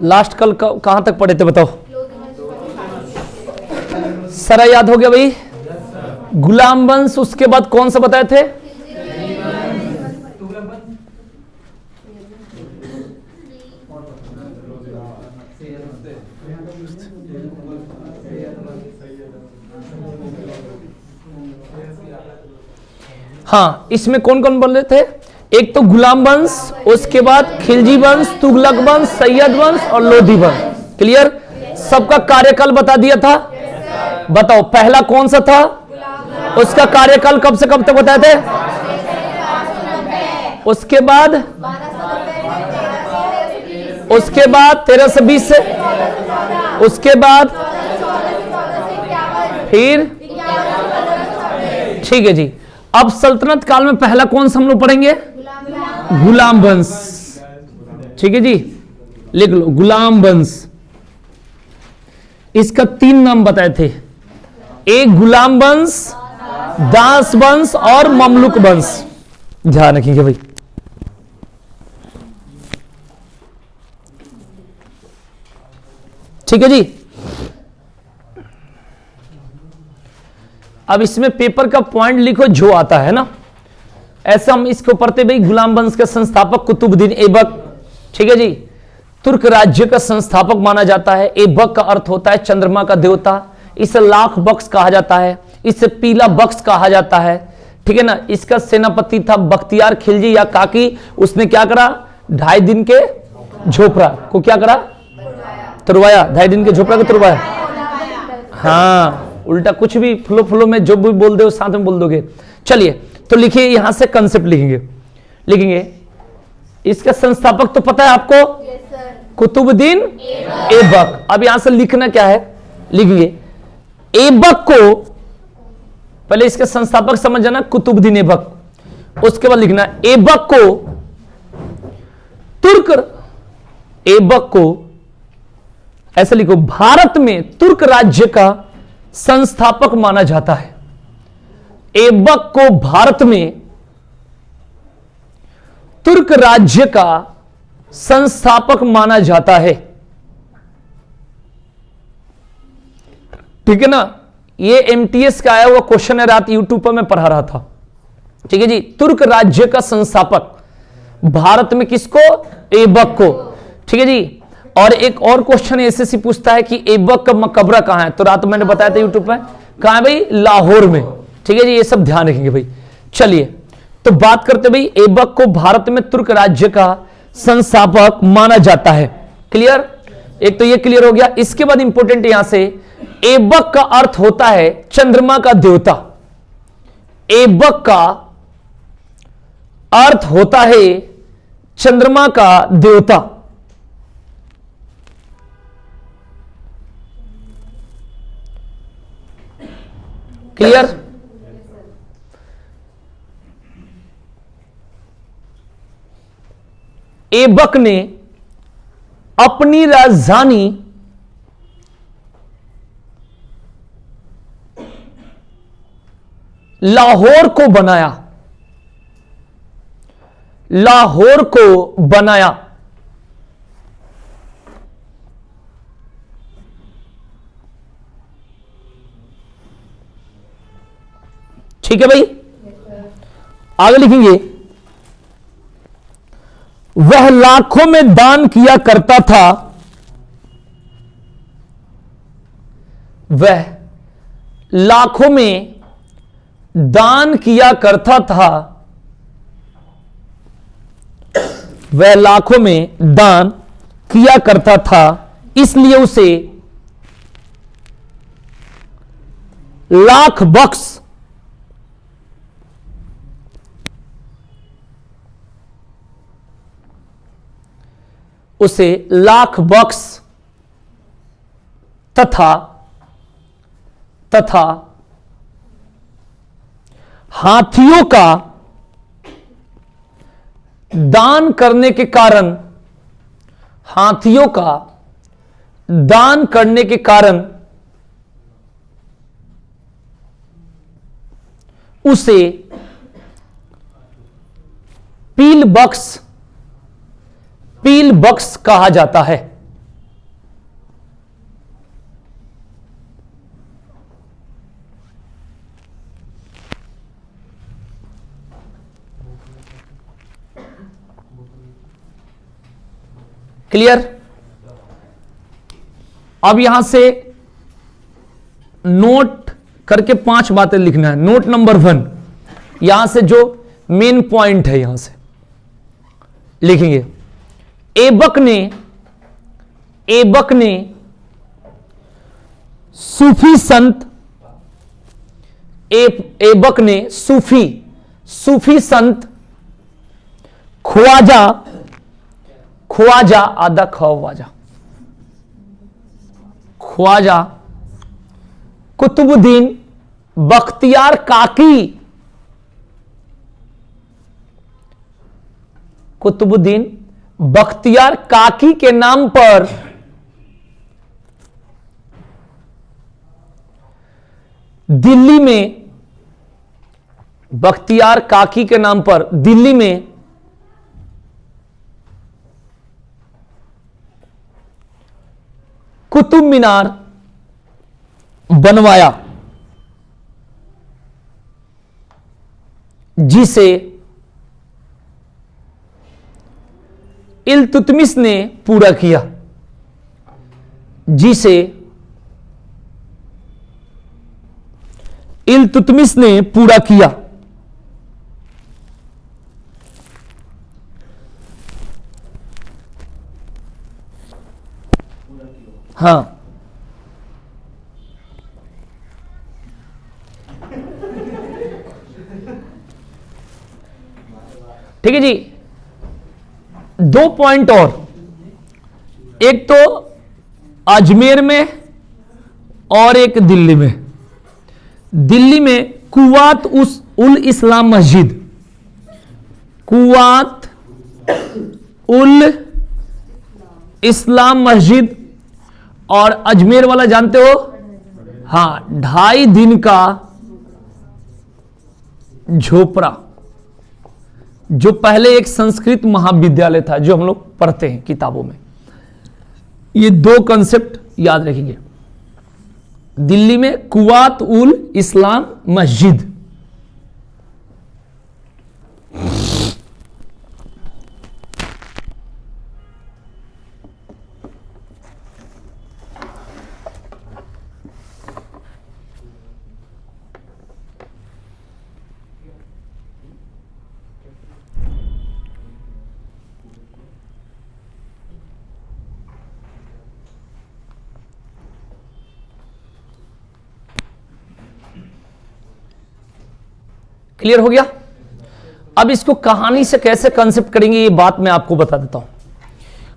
Last कल कहां तक पढ़े थे बताओ? सारा याद हो गया भाई? गुलाम वंश, उसके बाद कौन सा बताए थे? हाँ, इसमें कौन कौन बोल रहे थे? एक तो गुलाम वंश, उसके बाद खिलजी वंश, तुगलक वंश, सैयद वंश और लोधी वंश। क्लियर? सबका कार्यकाल बता दिया था। बताओ पहला कौन सा था? उसका कार्यकाल कब से कब तक बताए थे? उसके बाद 1320 से, उसके बाद फिर, ठीक है जी। अब सल्तनत काल में पहला कौन सा हम लोग पढ़ेंगे? गुलाम वंश। ठीक है जी, लिख लो गुलाम वंश। इसका 3 नाम बताए थे, एक गुलाम वंश, दास वंश और ममलुक वंश। ध्यान रखिएगा भाई। ठीक है जी। अब इसमें पेपर का पॉइंट लिखो जो आता है ना, ऐसा हम इसको पढ़ते भाई। गुलाम वंश के संस्थापक कुतुबुद्दीन ऐबक, ठीक है जी, तुर्क राज्य का संस्थापक माना जाता है। ऐबक का अर्थ होता है चंद्रमा का देवता। इसे लाख बख्श कहा जाता है, इसे पीला बख्श कहा जाता है। ठीक है ना। इसका सेनापति था बख्तियार खिलजी या काकी। उसने क्या करा? 2.5 दिन के झोपड़ा को क्या करा? तुरवाया। 2.5 दिन के झोपड़ा को तुरवाया। हाँ, उल्टा कुछ भी फ्लो फ्लो में जो भी बोल दो साथ में बोल दोगे। चलिए तो लिखिए, यहां से कंसेप्ट लिखेंगे। इसका संस्थापक तो पता है आपको? कुतुबुद्दीन ऐबक। अब यहां से लिखना क्या है? लिखेंगे ऐबक को, पहले इसके संस्थापक समझ जाना, कुतुबुद्दीन ऐबक। उसके बाद लिखना ऐबक को ऐबक को ऐसे लिखो, भारत में तुर्क राज्य का संस्थापक माना जाता है। ऐबक को भारत में तुर्क राज्य का संस्थापक माना जाता है। ठीक है ना। ये एमटीएस का आया हुआ क्वेश्चन है, रात यूट्यूब पर मैं पढ़ा रहा था। ठीक है जी। तुर्क राज्य का संस्थापक भारत में किसको? ऐबक को। ठीक है जी। और एक और क्वेश्चन एसएससी पूछता है कि ऐबक का मकबरा कहां है, तो रात मैंने बताया था यूट्यूब पे, कहां है भाई? लाहौर में। ठीक है जी। ये सब ध्यान रखेंगे भाई। चलिए तो बात करते भाई, ऐबक को भारत में तुर्क राज्य का संस्थापक माना जाता है। क्लियर? एक तो ये क्लियर हो गया। इसके बाद इंपॉर्टेंट यहां से, ऐबक का अर्थ होता है चंद्रमा का देवता। ऐबक का अर्थ होता है चंद्रमा का देवता। क्लियर? ऐबक ने अपनी राजधानी लाहौर को बनाया। लाहौर को बनाया। ठीक है भाई। आगे लिखेंगे, वह लाखों में दान किया करता था। वह लाखों में दान किया करता था। वह लाखों में दान किया करता था, इसलिए उसे लाख बख्श तथा हाथियों का दान करने के कारण उसे पील बख्श कहा जाता है। क्लियर? अब यहां से नोट करके 5 बातें लिखना है। नोट नंबर 1, यहां से जो मेन पॉइंट है यहां से लिखेंगे। ऐबक ने सूफी संत, ऐबक ने सूफी संत ख्वाजा आदा ख्वाजा कुतुबुद्दीन बख्तियार काकी के नाम पर दिल्ली में, बख्तियार काकी के नाम पर दिल्ली में कुतुब मीनार बनवाया, जिसे इल्तुतमिश ने पूरा किया, जिसे इल्तुतमिश ने पूरा किया। हाँ, ठीक है जी। 2 पॉइंट और, एक तो अजमेर में और एक दिल्ली में। दिल्ली में कुवात उल इस्लाम मस्जिद, कुवात उल इस्लाम मस्जिद, और अजमेर वाला जानते हो, हां, 2.5 दिन का झोपड़ा, जो पहले एक संस्कृत महाविद्यालय था, जो हम लोग पढ़ते हैं किताबों में। ये 2 कंसेप्ट याद रखेंगे। दिल्ली में कुवात उल इस्लाम मस्जिद, क्लियर हो गया? अब इसको कहानी से कैसे कंसेप्ट करेंगे, ये बात मैं आपको बता देता हूं।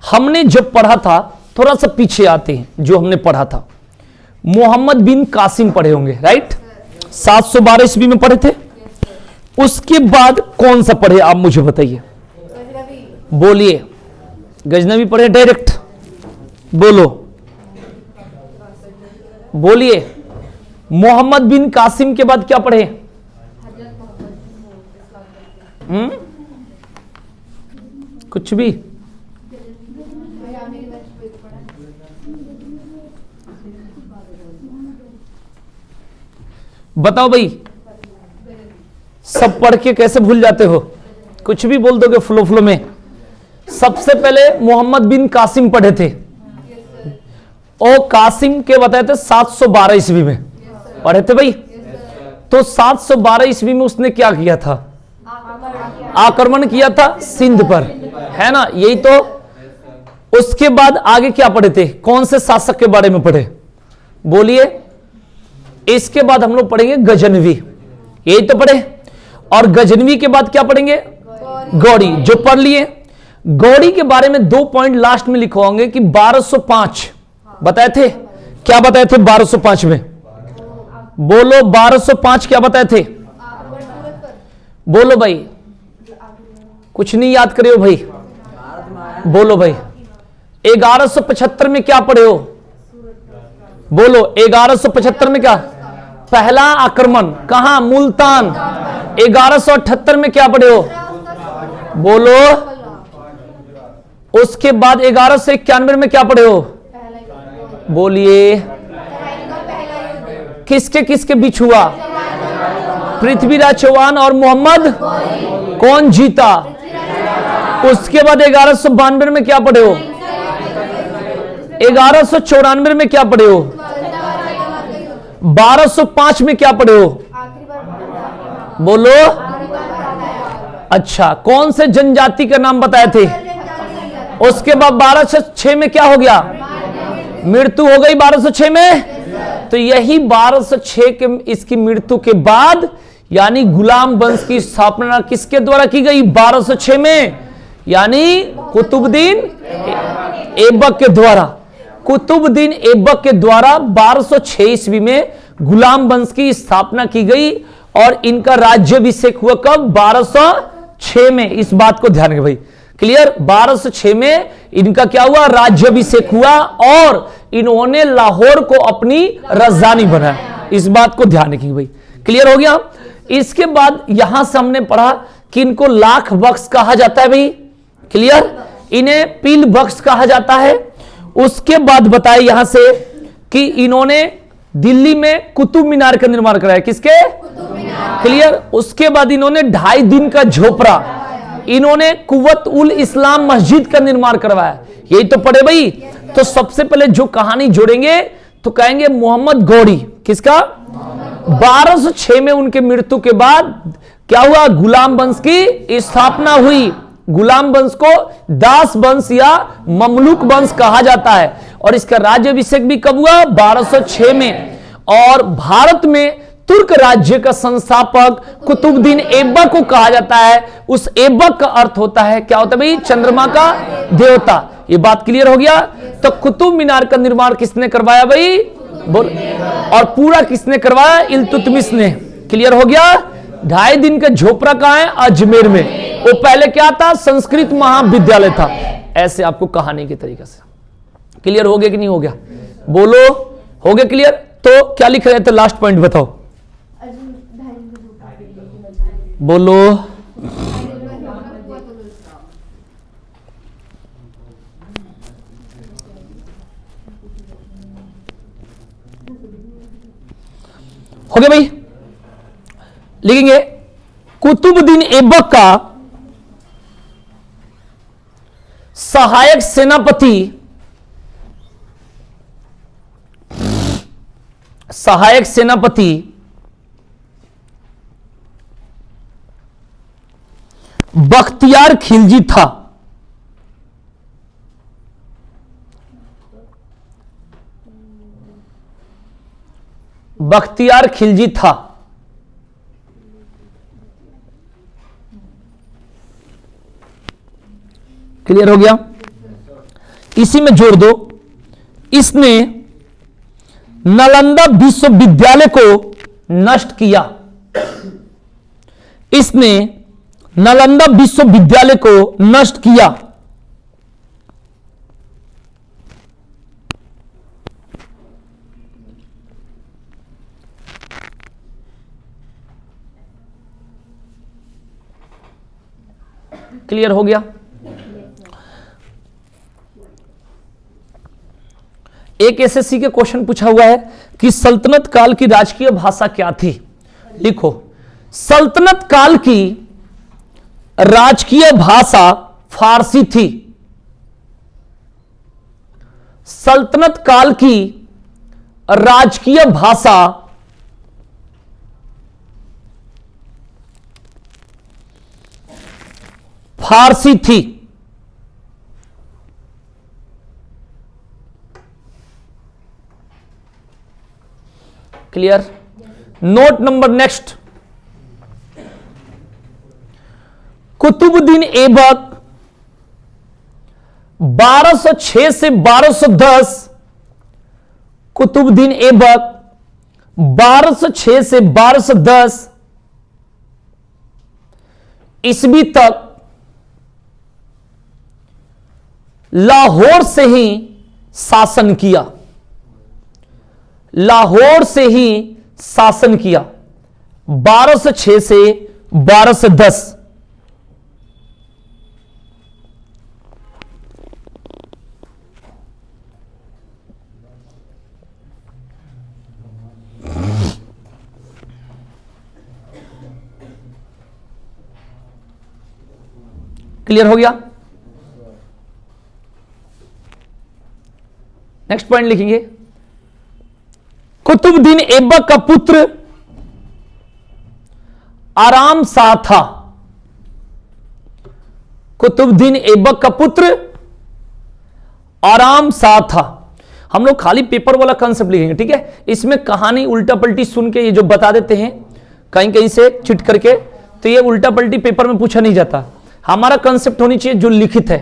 हमने जब पढ़ा था, थोड़ा सा पीछे आते हैं, जो हमने पढ़ा था, मोहम्मद बिन कासिम पढ़े होंगे, राइट? 712 ईस्वी में पढ़े थे। उसके बाद कौन सा पढ़े आप मुझे बताइए, बोलिए। गजनवी पढ़े डायरेक्ट, बोलिए। मोहम्मद बिन कासिम के बाद क्या पढ़े? कुछ भी, बताओ भाई। सब पढ़ के कैसे भूल जाते हो? कुछ भी बोल दोगे फ्लो में। सबसे पहले मोहम्मद बिन कासिम पढ़े थे, और कासिम के बताए थे 712 ईस्वी में पढ़े थे भाई। तो 712 ईस्वी में उसने क्या किया था? आक्रमण किया था सिंध पर, है ना? यही तो। उसके बाद आगे क्या पढ़े थे? कौन से शासक के बारे में पढ़े? बोलिए। इसके बाद हम लोग पढ़ेंगे गजनवी, यही तो पढ़े। और गजनवी के बाद क्या पढ़ेंगे? गौड़ी, जो पढ़ लिए। गौड़ी के बारे में 2 पॉइंट लास्ट में लिखवाओगे कि 1205 बताए थे। क्या बताए थे 1205 में? बोलो, 1205 क्या बताए थे? बोलो भाई, कुछ नहीं याद करे हो भाई, बोलो भाई। 1175 में क्या पढ़े हो? बोलो। 1175 में क्या? पहला आक्रमण कहां? मुल्तान। 1178 में क्या पढ़े हो? बोलो। उसके बाद 1191 में क्या पढ़े हो? बोलिए। किसके किसके बीच हुआ? पृथ्वीराज चौहान और मोहम्मद। कौन जीता? उसके बाद 1192 में क्या पढ़े हो? 1194 में क्या पढ़े हो? 1205 में क्या पढ़े हो? बोलो। अच्छा, कौन से जनजाति का नाम बताए थे? उसके बाद 1206 में क्या हो गया? मृत्यु हो गई 1206 में। तो यही 1206 के इसकी मृत्यु के बाद यानी गुलाम वंश की स्थापना किसके द्वारा की गई? 1206 में, यानी कुतुबुद्दीन ऐबक के द्वारा। कुतुबुद्दीन ऐबक के द्वारा 1206 ईस्वी में गुलाम वंश की स्थापना की गई और इनका राज्याभिषेक हुआ कब? 1206 में। इस बात को ध्यान रखें भाई, क्लियर। 1206 में इनका क्या हुआ? राज्याभिषेक हुआ और इन्होंने लाहौर को अपनी राजधानी बनाया। इस बात को ध्यान रखिए भाई, क्लियर हो गया। इसके बाद यहां से हमने पढ़ा कि इनको लाख बख्श कहा जाता है भाई, क्लियर। इन्हें पील बख्श कहा जाता है। उसके बाद बताया यहां से कि इन्होंने दिल्ली में कुतुब मीनार का निर्माण कराया। किसके? क्लियर। उसके बाद इन्होंने 2.5 दिन का झोपड़ा, इन्होंने कुव्वत उल इस्लाम मस्जिद का निर्माण करवाया। यही तो पढ़े भाई। तो सबसे पहले जो कहानी जोड़ेंगे तो कहेंगे मोहम्मद गौरी। किसका? 1206 में उनके मृत्यु के बाद क्या हुआ? गुलाम वंश की स्थापना हुई। गुलाम वंश को दास वंश या ममलूक वंश कहा जाता है और इसका राज्याभिषेक भी कब हुआ? 1206 में। और भारत में तुर्क राज्य का संस्थापक कुतुबुद्दीन ऐबक को कहा जाता है। उस ऐबक का अर्थ होता है, क्या होता है भाई? चंद्रमा का देवता। ये बात क्लियर हो गया। तो कुतुब मीनार का निर्माण किसने करवाया भाई? बोल। और पूरा किसने करवाया? इल्तुतमिश ने। क्लियर हो गया। 2.5 दिन का झोपड़ा कहां है? अजमेर में। वो पहले क्या था? संस्कृत महाविद्यालय था। ऐसे आपको कहानी के तरीके से क्लियर हो गया कि नहीं हो गया? बोलो, हो गया क्लियर? तो क्या लिख रहे थे? लास्ट पॉइंट बताओ, बोलो। हो गया भाई? लिखेंगे कुतुबुद्दीन ऐबक का सहायक सेनापति, सहायक सेनापति बख्तियार खिलजी था। बख्तियार खिलजी था। क्लियर हो गया? इसी में जोड़ दो, इसने नालंदा विश्वविद्यालय को नष्ट किया। इसने नालंदा विश्वविद्यालय को नष्ट किया। क्लियर हो गया? एक एसएससी के क्वेश्चन पूछा हुआ है कि सल्तनत काल की राजकीय भाषा क्या थी? लिखो, सल्तनत काल की राजकीय भाषा फारसी थी। सल्तनत काल की राजकीय भाषा फारसी थी। Clear? Note number next, Qutbuddin Aibak 1206 से 1210, कुतुबुद्दीन ऐबक 1206 से 1210 ईस्वी तक लाहौर से ही शासन किया। लाहौर से ही शासन किया 1206 से 1210। क्लियर हो गया? नेक्स्ट पॉइंट लिखेंगे, कुतुबुद्दीन ऐबक का पुत्र आराम शाह था। कुतुबुद्दीन ऐबक का पुत्र आराम शाह था। हम लोग खाली पेपर वाला कंसेप्ट लिखेंगे, ठीक है। इसमें कहानी उल्टा पलटी सुन के ये जो बता देते हैं कहीं कहीं से चिट करके, तो ये उल्टा पलटी पेपर में पूछा नहीं जाता। हमारा कंसेप्ट होनी चाहिए जो लिखित है,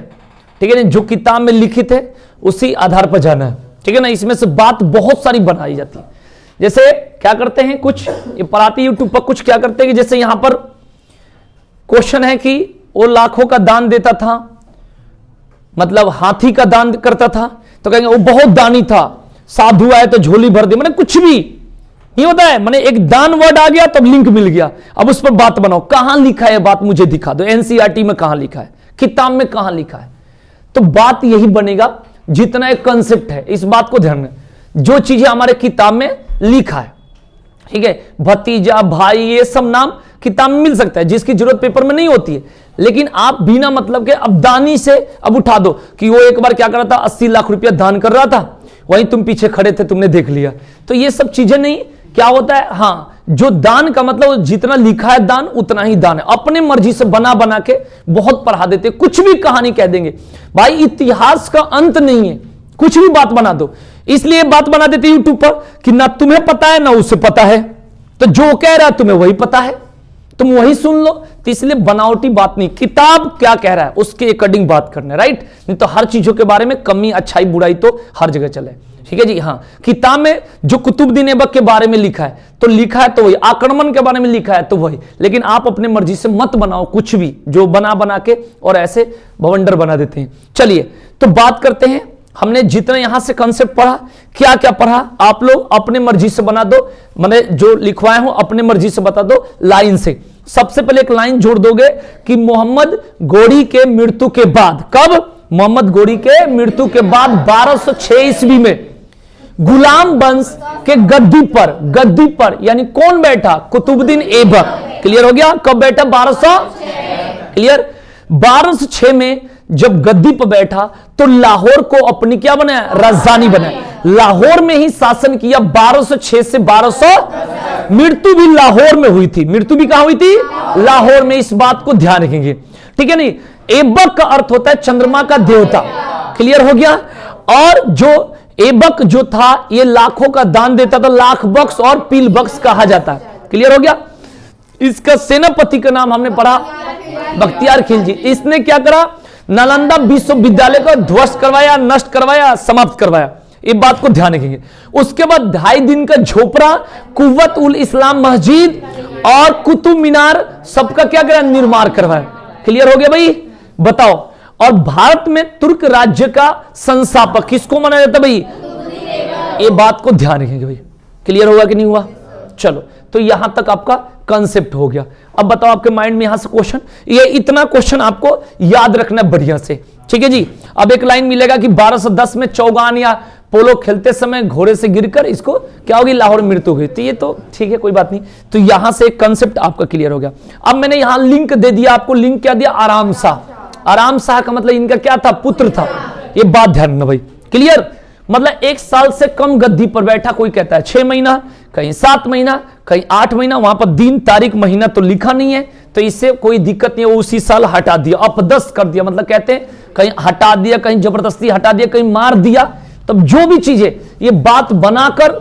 ठीक है ना, जो किताब में लिखित है उसी आधार पर जाना है, ठीक है ना। इसमें से बात बहुत सारी बनाई जाती है। जैसे क्या करते हैं कुछ ये पढ़ाते यूट्यूब पर, कुछ क्या करते हैं कि जैसे यहां पर क्वेश्चन है कि वो लाखों का दान देता था, मतलब हाथी का दान करता था, तो कहेंगे वो बहुत दानी था, साधु आए तो झोली भर दी, मैंने कुछ भी नहीं होता है, मैंने एक दान वर्ड आ गया तब लिंक मिल गया, अब उस पर बात बनाओ। कहां लिखा है बात मुझे दिखा दो, एनसीईआरटी में कहां लिखा है, किताब में कहां लिखा है, तो बात यही बनेगा जितना एक कंसेप्ट है। इस बात को ध्यान में, जो चीजें हमारे किताब में लिखा है, ठीक है, भतीजा भाई ये सब नाम किताब में मिल सकता है, जिसकी जरूरत पेपर में नहीं होती है, लेकिन आप बिना मतलब के अब दानी से अब उठा दो कि वो एक बार क्या कर रहा था, 80 लाख रुपया दान कर रहा था, वहीं तुम पीछे खड़े थे, तुमने देख लिया, तो ये सब चीजें नहीं। क्या होता है, हाँ, जो दान का मतलब जितना लिखा है दान उतना ही दान है। अपने मर्जी से बना बना के बहुत पढ़ा देते, कुछ भी कहानी कह देंगे भाई, इतिहास का अंत नहीं है, कुछ भी बात बना दो। इसलिए बात बना देते यूट्यूब पर कि ना तुम्हें पता है ना उसे पता है, तो जो कह रहा है तुम्हें वही पता है, तुम वही सुन लो। तो इसलिए बनावटी बात नहीं, किताब क्या कह रहा है उसके अकॉर्डिंग बात करना, राइट। नहीं तो हर चीजों के बारे में कमी अच्छाई बुराई तो हर जगह चले, ठीक है जी। हाँ, किताब में जो कुतुबुद्दीन ऐबक के बारे में लिखा है तो लिखा है तो वही, आक्रमण के बारे में लिखा है तो वही, लेकिन आप अपने मर्जी से मत बनाओ कुछ भी, जो बना बना के और ऐसे भवंडर बना देते हैं। चलिए तो बात करते हैं, हमने जितना यहां से कंसेप्ट पढ़ा, क्या क्या पढ़ा, आप लोग अपने मर्जी से बना दो, मैंने जो लिखवाया हूं अपने मर्जी से बता दो लाइन से। सबसे पहले एक लाइन जोड़ दोगे कि मोहम्मद गोरी के मृत्यु के बाद, कब, मोहम्मद गोरी के मृत्यु के बाद 1206 ईस्वी में गुलाम वंश के गद्दी पर यानी कौन बैठा, कुतुबुद्दीन ऐबक। क्लियर हो गया, कब बैठा, 1200, क्लियर, 1206 में जब गद्दी पर बैठा तो लाहौर को अपनी क्या बनाया, राजधानी बनाया, लाहौर में ही शासन किया 1206 से 1200। मृत्यु भी लाहौर में हुई थी, मृत्यु भी कहां हुई थी, लाहौर में, इस बात को ध्यान रखेंगे, ठीक है। नहीं, ऐबक का अर्थ होता है चंद्रमा का देवता, क्लियर हो गया। और जो ऐबक जो था ये लाखों का दान देता था, लाख बख्श और पील बख्श कहा जाता है, क्लियर हो गया। इसका सेनापति का नाम हमने पढ़ा बख्तियार खिलजी। इसने क्या करा, नालंदा विश्वविद्यालय को ध्वस्त करवाया, नष्ट करवाया, समाप्त करवाया, ये बात को ध्यान रखेंगे। उसके बाद 2.5 दिन का झोपड़ा, कुव्वत उल इस्लाम मस्जिद और कुतुब मीनार सबका क्या करा, निर्माण करवाया। क्लियर हो गया भाई, बताओ। और भारत में तुर्क राज्य का संस्थापक किसको माना जाता भाई, ये बात को ध्यान रखेंगे भाई। क्लियर होगा कि नहीं हुआ, चलो तो यहां तक आपका कंसेप्ट हो गया। अब बताओ आपके माइंड में यहां से क्वेश्चन, ये इतना क्वेश्चन आपको याद रखना है बढ़िया से, ठीक है जी। अब एक लाइन मिलेगा कि 1210 में चौगान या पोलो खेलते समय घोड़े से गिरकर इसको क्या होगी, लाहौर में मृत्यु हुई, तो ये तो ठीक है कोई बात नहीं। तो यहां से एक कंसेप्ट आपका क्लियर हो गया। अब मैंने यहां लिंक दे दिया आपको, लिंक क्या दिया, आराम शाह। आराम शाह का मतलब इनका क्या था, पुत्र था, ये बात ध्यान रखना भाई, क्लियर। मतलब 1 साल से कम गद्दी पर बैठा, कोई कहता है 6 महीना, कहीं 7 महीना, कहीं 8 महीना, वहां पर दिन तारीख महीना तो लिखा नहीं है, तो इससे कोई दिक्कत नहीं है, वो उसी साल हटा दिया, अपदस्थ कर दिया, मतलब कहते हैं कहीं हटा दिया, कहीं जबरदस्ती हटा दिया, कहीं मार दिया। तब जो भी चीजें ये बात बनाकर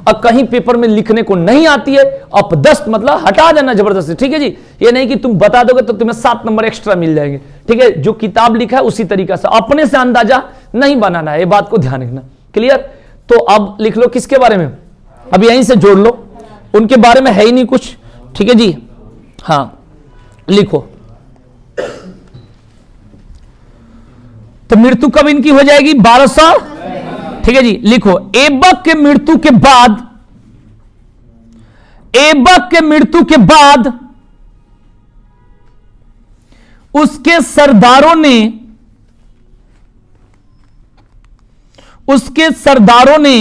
और कहीं पेपर में लिखने को नहीं आती है, अपदस्थ मतलब हटा देना जबरदस्ती, ठीक है जी। ये नहीं कि तुम बता दोगे तो तुम्हें 7 नंबर एक्स्ट्रा मिल जाएंगे, ठीक है। जो किताब लिखा है उसी तरीका से, अपने से अंदाजा नहीं बनाना है, ये बात को ध्यान रखना, क्लियर। तो अब लिख लो किसके बारे में, अब यहीं से जोड़ लो, उनके बारे में है ही नहीं कुछ, ठीक है जी। हाँ लिखो, तो मृत्यु कब इनकी हो जाएगी, 1200, ठीक है जी। लिखो, ऐबक के मृत्यु के बाद, ऐबक के मृत्यु के बाद उसके सरदारों ने, उसके सरदारों ने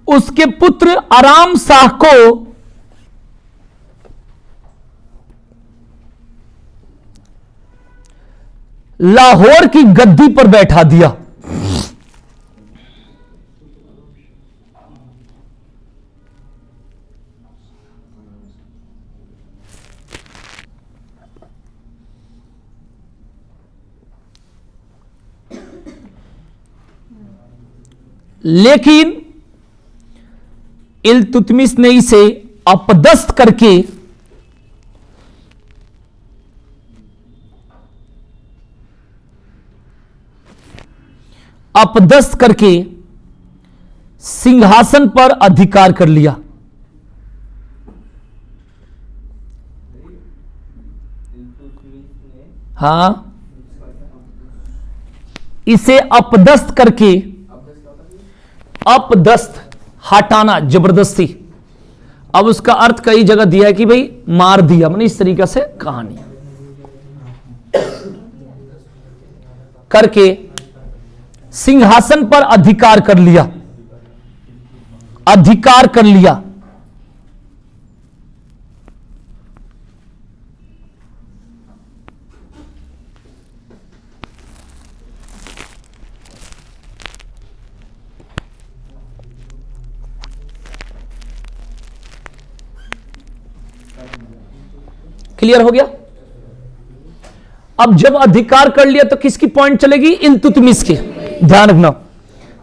उसके पुत्र आराम शाह को लाहौर की गद्दी पर बैठा दिया। लेकिन इल्तुतमिश ने इसे अपदस्थ करके सिंहासन पर अधिकार कर लिया। हां, इसे अपदस्थ करके, अपदस्थ हटाना जबरदस्ती। अब उसका अर्थ कई जगह दिया है कि भाई मार दिया, मतलब इस तरीके से कहानी करके सिंहासन पर अधिकार कर लिया, अधिकार कर लिया। क्लियर हो गया? अब जब अधिकार कर लिया तो किसकी पॉइंट चलेगी? इल्तुतमिश की। ध्यान रखना,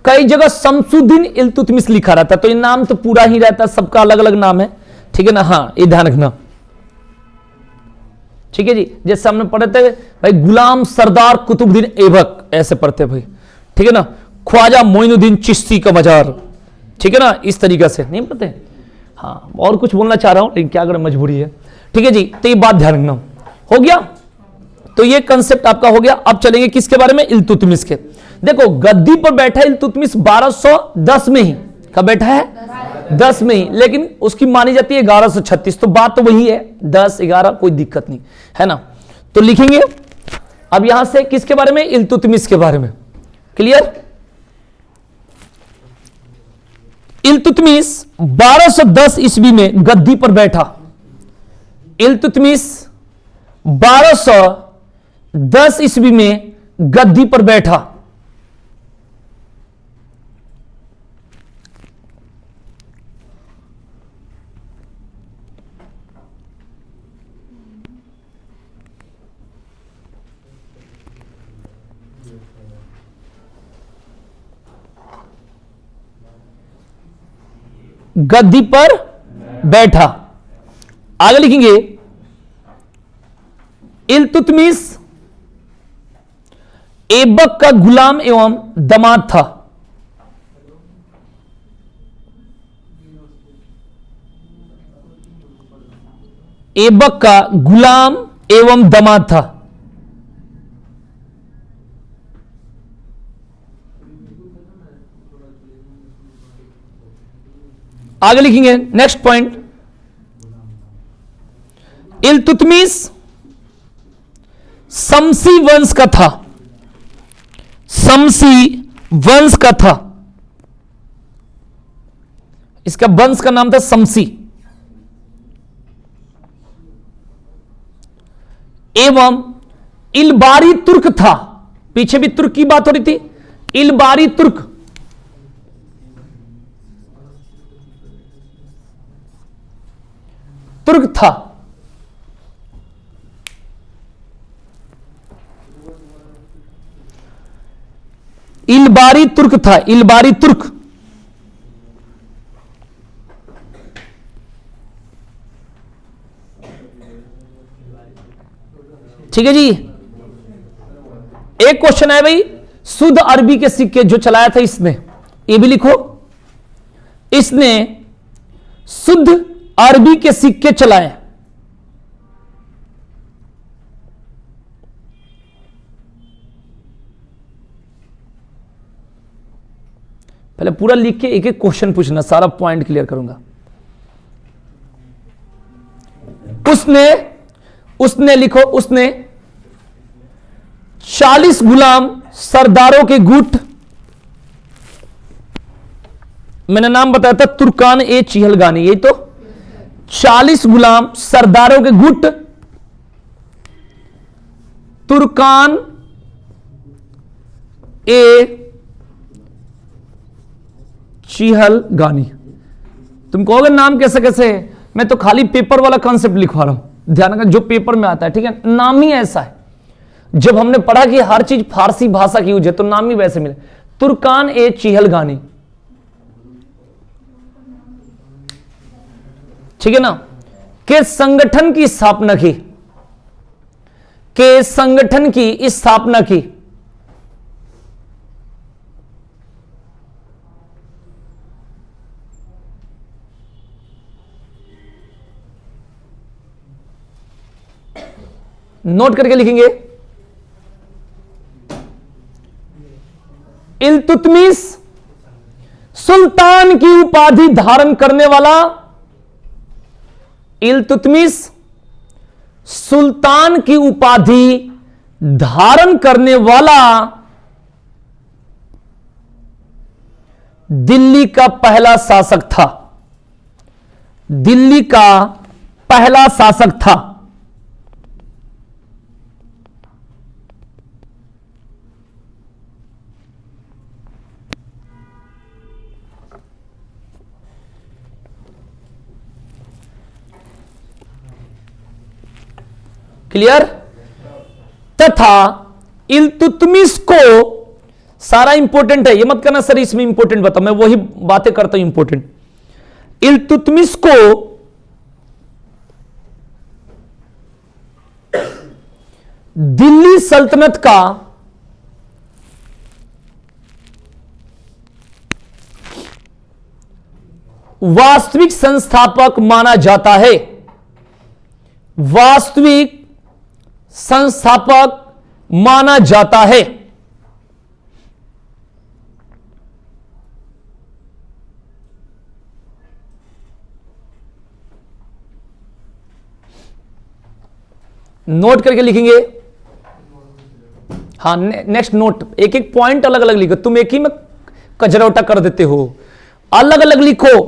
कई जगह शमसुद्दीन इल्तुतमिश लिखा रहता है, तो ये नाम तो पूरा ही रहता है, सबका अलग अलग नाम है, ठीक है ना? हाँ, ये ध्यान रखना, ठीक है जी। जैसे हमने पढ़े थे भाई, गुलाम सरदार कुतुबुद्दीन ऐबक, ऐसे पढ़ते भाई, ठीक है ना? ख्वाजा मोइनुद्दीन चिश्ती का मजार, ठीक है ना? इस तरीके से नहीं पढ़ते। हाँ, और कुछ बोलना चाह रहा हूं लेकिन क्या करें, मजबूरी है, ठीक है जी। तो ये बात ध्यान रखना। हो गया? तो ये कंसेप्ट आपका हो गया। अब चलेंगे किसके बारे में? इल्तुतमिश के। देखो, गद्दी पर बैठा इल्तुतमिश 1210 में ही, कब बैठा है? 10 में ही, लेकिन उसकी मानी जाती है 1136। तो बात तो वही है, 10 11, कोई दिक्कत नहीं है ना। तो लिखेंगे अब यहां से किसके बारे में? इल्तुतमिश के बारे में। क्लियर? इल्तुतमिश 1210 ईस्वी में गद्दी पर बैठा। इल्तुतमिश 1210 ईस्वी में गद्दी पर बैठा। गद्दी पर बैठा। आगे लिखेंगे, इल्तुतमिश ऐबक का गुलाम एवं दामाद था। ऐबक का गुलाम एवं दामाद था। आगे लिखेंगे नेक्स्ट पॉइंट, इल्तुतमिश शमसी वंश का था। शमसी वंश का था, इसका वंश का नाम था शमसी। एवं इलबारी तुर्क था। पीछे भी तुर्क की बात हो रही थी, इलबारी तुर्क। तुर्क था। इलबारी तुर्क था, इलबारी तुर्क। ठीक है जी। एक क्वेश्चन है भाई, शुद्ध अरबी के सिक्के जो चलाया था इसने, ये भी लिखो, इसने शुद्ध अरबी के सिक्के चलाए। पहले पूरा लिख के एक एक क्वेश्चन पूछना, सारा पॉइंट क्लियर करूंगा। उसने लिखो, उसने 40 गुलाम सरदारों के गुट, मैंने नाम बताया था तुर्कान ए चिहलगानी, यही तो 40 गुलाम सरदारों के गुट तुर्कान ए चिहलगानी। तुम कहोगे नाम कैसे कैसे है, मैं तो खाली पेपर वाला कॉन्सेप्ट लिखवा रहा हूं, ध्यान रखना जो पेपर में आता है, ठीक है। नाम ही ऐसा है, जब हमने पढ़ा कि हर चीज फारसी भाषा की यूज है तो नाम ही वैसे मिले। तुर्कान ए चिहलगानी, ठीक है ना, के संगठन की स्थापना की, के संगठन की स्थापना की। नोट करके लिखेंगे, इल्तुतमिश सुल्तान की उपाधि धारण करने वाला, इल्तुतमिश सुल्तान की उपाधि धारण करने वाला दिल्ली का पहला शासक था, दिल्ली का पहला शासक था। क्लियर। तथा इल्तुतमिश को, सारा इंपॉर्टेंट है, ये मत करना सर इसमें इंपॉर्टेंट बताओ, मैं वही बातें करता हूं इंपॉर्टेंट। इल्तुतमिश को दिल्ली सल्तनत का वास्तविक संस्थापक माना जाता है, वास्तविक संस्थापक माना जाता है। नोट करके लिखेंगे, हाँ नेक्स्ट नोट, एक एक पॉइंट अलग अलग लिखो, तुम एक ही में कजरौटा कर देते हो, अलग अलग लिखो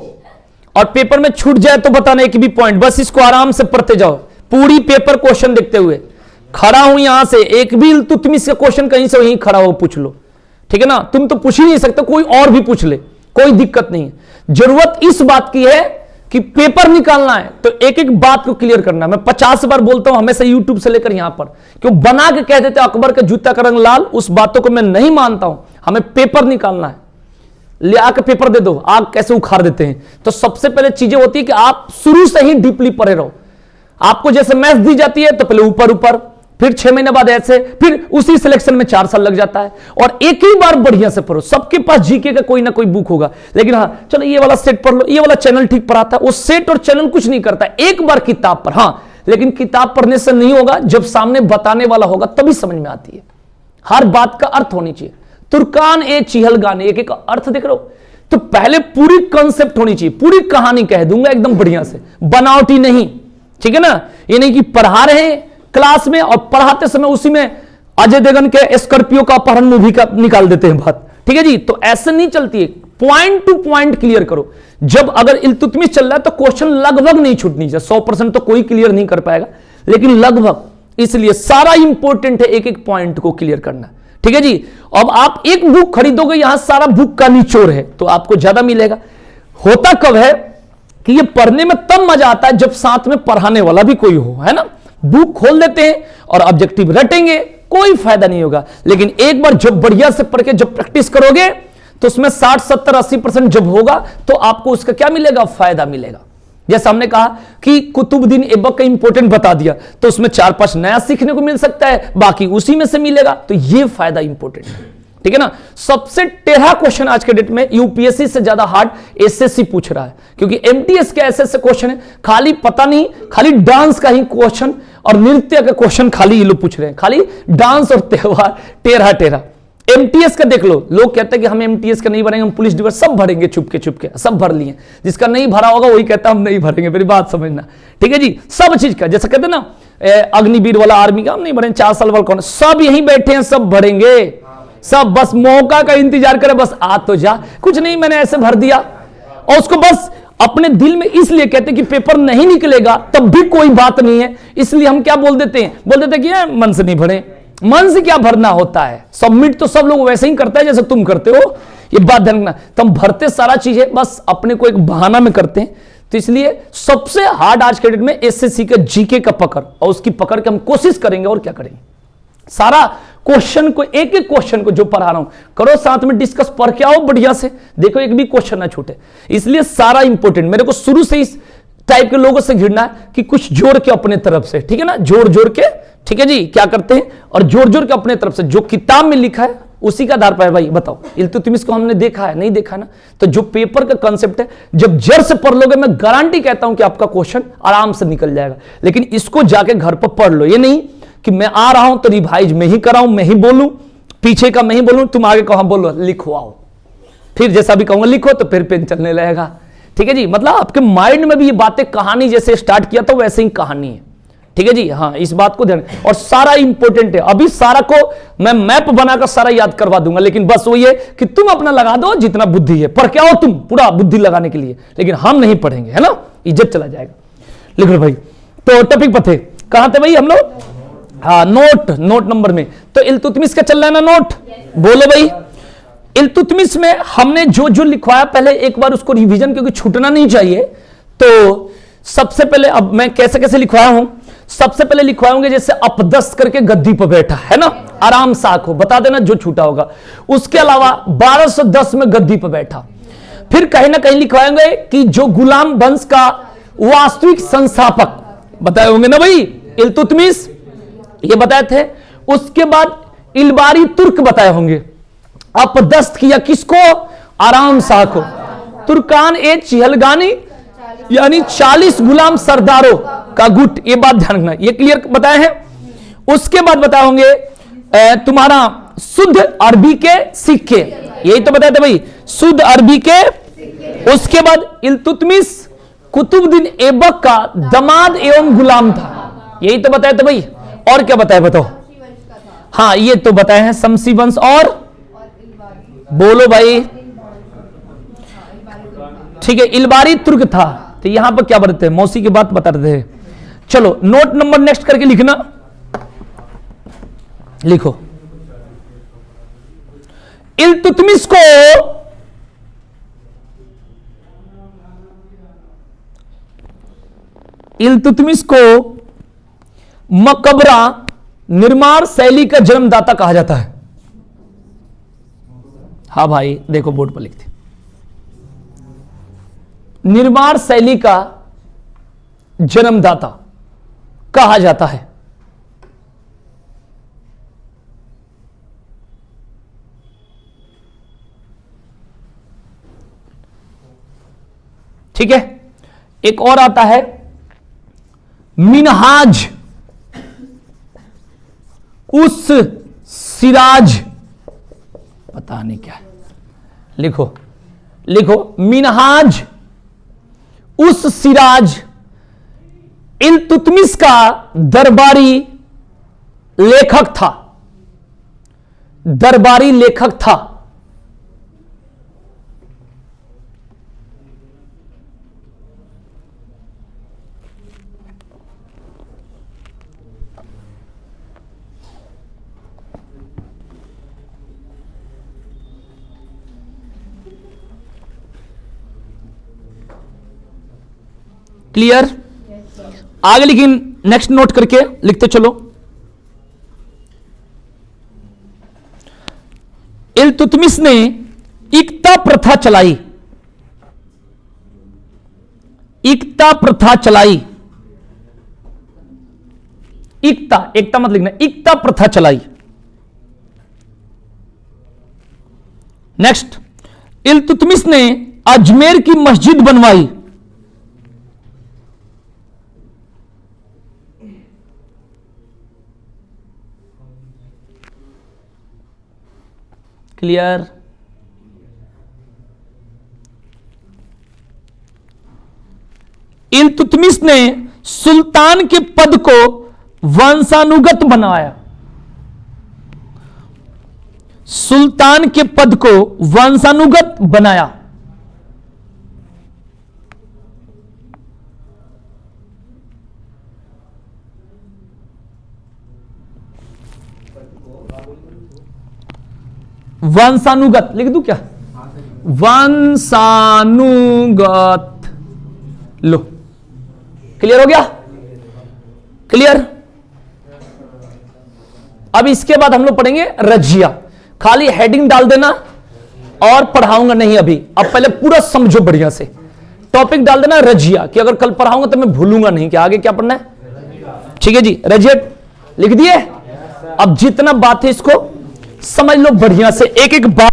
और पेपर में छूट जाए तो बताना एक भी पॉइंट, बस इसको आराम से पढ़ते जाओ, पूरी पेपर क्वेश्चन देखते हुए। खड़ा हूं यहां से, एक भी इल्तुतमिश का क्वेश्चन कहीं से वहीं खड़ा हो पूछ लो, ठीक है ना, तुम तो पूछ ही नहीं सकते, कोई और भी पूछ ले, कोई दिक्कत नहीं है। जरूरत इस बात की है कि पेपर निकालना है तो एक एक बात को क्लियर करना। मैं 50 बार बोलता हूं हमेशा यूट्यूब से लेकर यहां पर, क्यों बना के कह देते अकबर का जूता का रंग लाल, उस बातों को मैं नहीं मानता हूं। हमें पेपर निकालना है, ले आकर पेपर दे दो, आग कैसे उखाड़ देते हैं। तो सबसे पहले चीजें होती है कि आप शुरू से ही डीपली पढ़े रहो। आपको जैसे मैथ्स दी जाती है तो पहले ऊपर ऊपर, फिर 6 महीने बाद ऐसे, फिर उसी सिलेक्शन में 4 साल लग जाता है, और एक ही बार बढ़िया से पढ़ो। सबके पास जीके का कोई ना कोई बुक होगा, लेकिन हाँ चलो ये वाला सेट पढ़ लो, ये वाला चैनल ठीक पढ़ाता है, वो सेट और चैनल कुछ नहीं करता, एक बार किताब पर। हाँ लेकिन किताब पढ़ने से नहीं होगा, जब सामने बताने वाला होगा तभी समझ में आती है, हर बात का अर्थ होनी चाहिए। तुर्कान ए चिहलगानी, एक एक अर्थ देख रहे हो, तो पहले पूरी कॉन्सेप्ट होनी चाहिए, पूरी कहानी कह दूंगा एकदम बढ़िया से, बनावटी नहीं, ठीक है ना। ये नहीं कि पढ़ा रहे हैं क्लास में और पढ़ाते समय उसी में अजय देवगन के स्कॉर्पियो का अपहरण मूवी का निकाल देते हैं बात, ठीक है जी। तो ऐसे नहीं चलती है, पॉइंट टू पॉइंट क्लियर करो। जब अगर इल्तुतमिश चल रहा है तो क्वेश्चन लगभग नहीं छूटनी चाहिए, 100% तो कोई क्लियर नहीं कर पाएगा, लेकिन लगभग, इसलिए सारा इंपॉर्टेंट है एक एक पॉइंट को क्लियर करना, ठीक है जी। अब आप एक बुक खरीदोगे, यहां सारा बुक का निचोड़ है, तो आपको ज्यादा मिलेगा। होता कब है कि ये पढ़ने में तब मजा आता है जब साथ में पढ़ाने वाला भी कोई हो, है ना। बुक खोल देते हैं और ऑब्जेक्टिव रटेंगे, कोई फायदा नहीं होगा। लेकिन एक बार जब बढ़िया से पढ़ के जब प्रैक्टिस करोगे तो उसमें 60, 70, 80% जब होगा तो आपको उसका क्या मिलेगा, फायदा मिलेगा। जैसे हमने कहा कि कुतुबुद्दीन ऐबक का इंपॉर्टेंट बता दिया, तो उसमें 4-5 नया सीखने को मिल सकता है, बाकी उसी में से मिलेगा, तो ये फायदा इंपॉर्टेंट है, ठीक है ना। सबसे टेढ़ा क्वेश्चन आज के डेट में यूपीएससी से ज्यादा हार्ड एसएससी पूछ रहा है, क्योंकि एमटीएस के ऐसे क्वेश्चन है, खाली पता नहीं, खाली डांस का ही क्वेश्चन और नृत्य का क्वेश्चन खाली ये लोग पूछ रहे हैं, खाली डांस और त्योहार, टेढ़ा टेढ़ा। एमटीएस का देख लो, लोग कहते हैं कि हम एमटीएस का नहीं भरेंगे, हम पुलिस डिपार्टमेंट सब भरेंगे, चुपके चुपके सब भर लिए। जिसका नहीं भरा होगा वही कहता है हम नहीं भरेंगे, मेरी बात समझना, ठीक है जी। सब चीज का, जैसे कहते हैं ना अग्निवीर वाला आर्मी का, हम नहीं भरेंगे, 4 साल वाला कौन, सब यहीं बैठे हैं, सब भरेंगे, सब बस मौका का इंतजार करे, बस आ तो जा, कुछ नहीं मैंने ऐसे भर दिया। और उसको बस अपने दिल में इसलिए कहते कि पेपर नहीं निकलेगा तब भी कोई बात नहीं है, इसलिए हम क्या बोल देते हैं, बोल देते कि मन से नहीं भरे, मन से क्या भरना होता है। सबमिट तो सब लोग वैसे ही करते हैं जैसे तुम करते हो, ये बात ध्यान रखना। तुम भरते सारा चीज है, बस अपने को एक बहाना में करते हैं। तो इसलिए सबसे हार्ड आज के डेट में एसएससी का जीके का पकड़, और उसकी पकड़ के हम कोशिश करेंगे और क्या करेंगे, सारा क्वेश्चन को, एक एक क्वेश्चन को जो पढ़ा रहा हूं करो, साथ में डिस्कस पढ़ के आओ बढ़िया से, देखो एक भी क्वेश्चन ना छूटे। इसलिए सारा इंपॉर्टेंट मेरे को शुरू से इस टाइप के लोगों से घिरना है कि कुछ जोड़ के अपने तरफ से, ठीक है ना, जोड़ जोड़ के, ठीक है जी, क्या करते हैं, और जोड़ जोड़ के अपने तरफ से जो किताब में लिखा है उसी का आधार पर। भाई बताओ, इल्तुतमिश को हमने देखा है, नहीं देखा है ना, तो जो पेपर का कंसेप्ट है जब जड़ से पढ़ लोगे, मैं गारंटी कहता हूं कि आपका क्वेश्चन आराम से निकल जाएगा। लेकिन इसको जाके घर पर पढ़ लो, ये नहीं कि मैं आ रहा हूं तो रिवाइज मैं ही कराऊं, मैं ही बोलूं, पीछे का मैं ही बोलूं, तुम आगे कहो बोलो लिखो आओ, फिर जैसा भी कहूंगा लिखो तो फिर पेन चलने लगेगा, ठीक है जी। मतलब आपके माइंड में भी ये बातें, कहानी जैसे स्टार्ट किया था वैसे ही कहानी है, ठीक है जी। हाँ, इस बात को ध्यान, और सारा इंपॉर्टेंट है। अभी सारा को मैं मैप बनाकर सारा याद करवा दूंगा, लेकिन बस वो ये कि तुम अपना लगा दो जितना बुद्धि है, पढ़ के आओ तुम पूरा बुद्धि लगाने के लिए, लेकिन हम नहीं पढ़ेंगे, है ना, इज्जत चला जाएगा। लिख लो भाई। तो टॉपिक पर थे, कहां थे भाई हम लोग, हाँ नोट नंबर में। तो इल्तुतमिश का चल रहा है ना नोट, बोलो भाई। इल्तुतमिश में हमने जो जो लिखवाया पहले एक बार उसको रिवीजन, क्योंकि छूटना नहीं चाहिए। तो सबसे पहले अब मैं कैसे कैसे लिखवाया हूं, सबसे पहले लिखवाऊंगे जैसे अपदस्त करके गद्दी पर बैठा है ना, आराम से आंखों बता देना जो छूटा होगा। उसके अलावा 1210 में गद्दी पर बैठा। फिर कहीं ना कहीं लिखवाएंगे कि जो गुलाम वंश का वास्तविक संस्थापक बताए होंगे ना भाई, इल्तुतमिश, ये बताए थे। उसके बाद इलबारी तुर्क बताए होंगे। अपदस्त किया किसको, आराम शाह को। तुर्कान ए चिहलगानी यानी 40 गुलाम सरदारों का गुट, ये बात ध्यान रखना, ये क्लियर बताए हैं। उसके बाद बताए होंगे तुम्हारा शुद्ध अरबी के सिक्के, यही तो बताए थे भाई, शुद्ध अरबी के। उसके बाद इल्तुतमिश कुतुबुद्दीन ऐबक का दामाद एवं गुलाम था, यही तो बताए थे भाई। और क्या बताए बताओ, हाँ ये तो बताए हैं शमसी वंश, और बोलो भाई, ठीक है, इलबारी तुर्क था। तो यहां पर क्या बताते हैं, मौसी की बात बता रहे थे। चलो नोट नंबर नेक्स्ट करके लिखना, लिखो। इल्तुतमिश को मकबरा निर्माण शैली का जन्मदाता कहा जाता है। हाँ भाई देखो बोर्ड पर लिखते, निर्माण शैली का जन्मदाता कहा जाता है। ठीक है, एक और आता है मिनहाज उस सिराज, पता नहीं क्या है, लिखो लिखो, मिनहाज उस सिराज इल्तुतमिश का दरबारी लेखक था, दरबारी लेखक था। क्लियर, आगे लेकिन नेक्स्ट नोट करके लिखते चलो। इल्तुतमिश ने इक्ता प्रथा चलाई, इक्ता प्रथा चलाई, इक्ता, एकता मत लिखना, इक्ता प्रथा चलाई। नेक्स्ट, इल्तुतमिश ने अजमेर की मस्जिद बनवाई, क्लियर। इल्तुतमिश ने सुल्तान के पद को वंशानुगत बनाया, सुल्तान के पद को वंशानुगत बनाया। वंशानुगत लिख दूं क्या? वंशानुगत। लो, क्लियर हो गया? क्लियर? अब इसके बाद हम लोग पढ़ेंगे रजिया। खाली हेडिंग डाल देना और पढ़ाऊंगा नहीं अभी, अब पहले पूरा समझो बढ़िया से। टॉपिक डाल देना रजिया कि अगर कल पढ़ाऊंगा तो मैं भूलूंगा नहीं कि आगे क्या पढ़ना है। ठीक है जी, रजिया लिख दिए। अब जितना बात है इसको समझ लो बढ़िया से, एक एक बात